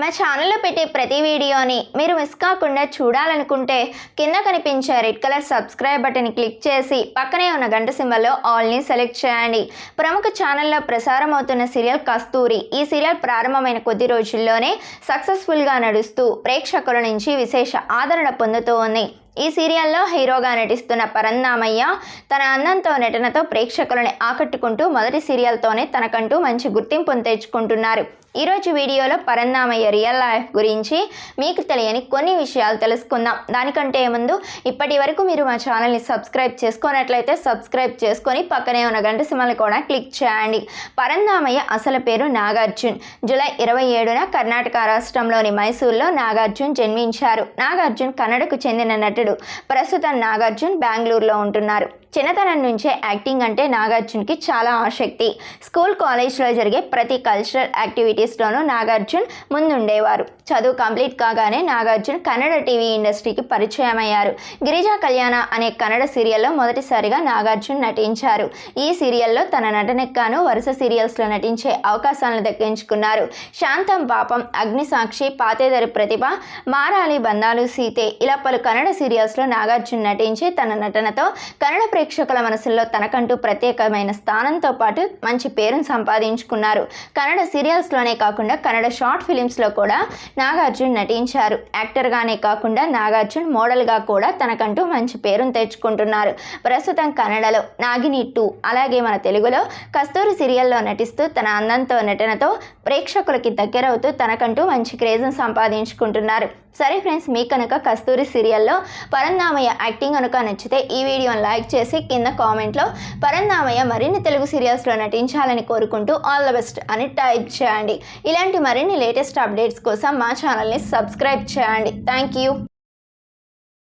మా ఛానల్లో పెట్టే ప్రతి వీడియోని మీరు మిస్ కాకుండా చూడాలనుకుంటే కింద కనిపించే red colour subscribe button click చేసి పక్కనే ఉన్న గంట సింబల్లో ఆల్ని సెలెక్ట్ చేయండి. ప్రముఖ ఛానల్లో ప్రసారం అవుతున్న సీరియల్ కస్తూరి. ఈ సీరియల్ ప్రారంభమైన కొద్ది రోజుల్లోనే సక్సెస్ఫుల్గా నడుస్తూ ప్రేక్షకుల నుంచి విశేష ఆదరణ పొందుతూ ఉంది. ఈ సీరియల్లో హీరోగా నటిస్తున్న పరంధామయ్య తన అందంతో నటనతో ప్రేక్షకులని ఆకట్టుకుంటూ మొదటి సీరియల్తోనే తనకంటూ మంచి గుర్తింపును తెచ్చుకుంటున్నారు. ఈరోజు వీడియోలో పరంధామయ్య రియల్ లైఫ్ గురించి మీకు తెలియని కొన్ని విషయాలు తెలుసుకుందాం. దానికంటే ముందు ఇప్పటి వరకు మీరు మా ఛానల్ని సబ్స్క్రైబ్ చేసుకున్నట్లయితే సబ్స్క్రైబ్ చేసుకొని పక్కనే ఉన్న గంట సింబల్ కూడా క్లిక్ చేయండి. పరంధామయ్య అసలు పేరు నాగార్జున్. జూలై 27న కర్ణాటక రాష్ట్రంలోని మైసూర్లో నాగార్జున్ జన్మించారు. నాగార్జున్ కన్నడకు చెందిన నటుడు. ప్రస్తుతం నాగార్జున్ బెంగళూరులో ఉంటున్నారు. చిన్నతనం నుంచే యాక్టింగ్ అంటే నాగార్జున్కి చాలా ఆసక్తి. స్కూల్ కాలేజ్లో జరిగే ప్రతి కల్చరల్ యాక్టివిటీస్లోనూ నాగార్జున్ ముందుండేవారు. చదువు కంప్లీట్ కాగానే నాగార్జున్ కన్నడ టీవీ ఇండస్ట్రీకి పరిచయం అయ్యారు. గిరిజా కళ్యాణ అనే కన్నడ సీరియల్లో మొదటిసారిగా నాగార్జున్ నటించారు. ఈ సీరియల్లో తన నటనెక్కాను వరుస సీరియల్స్లో నటించే అవకాశాలను దక్కించుకున్నారు. శాంతం పాపం, అగ్నిసాక్షి, పాతేదరి ప్రతిభ, మారాలి, బంధాలు, సీతే ఇలా పలు కన్నడ సీరియల్స్లో నాగార్జున్ నటించి తన నటనతో కన్నడ ప్రేక్షకుల మనసుల్లో తనకంటూ ప్రత్యేకమైన స్థానంతో పాటు మంచి పేరును సంపాదించుకున్నారు. కన్నడ సీరియల్స్లోనే కాకుండా కన్నడ షార్ట్ ఫిలిమ్స్లో కూడా నాగార్జున్ నటించారు. యాక్టర్గానే కాకుండా నాగార్జున్ మోడల్గా కూడా తనకంటూ మంచి పేరును తెచ్చుకుంటున్నారు. ప్రస్తుతం కన్నడలో నాగిని 2 అలాగే మన తెలుగులో కస్తూరి సీరియల్లో నటిస్తూ తన అందంతో నటనతో ప్రేక్షకులకి దగ్గరవుతూ తనకంటూ మంచి క్రేజ్ను సంపాదించుకుంటున్నారు. సరే ఫ్రెండ్స్, మీ కనుక కస్తూరి సీరియల్లో పరంధామయ్య యాక్టింగ్ కనుక నచ్చితే ఈ వీడియోని లైక్ చేసి కింద కామెంట్లో పరంధామయ్య మరిన్ని తెలుగు సీరియల్స్లో నటించాలని కోరుకుంటూ ఆల్ ద బెస్ట్ అని టైప్ చేయండి. ఇలాంటి మరిన్ని లేటెస్ట్ అప్డేట్స్ కోసం మా ఛానల్ని సబ్స్క్రైబ్ చేయండి. Thank you.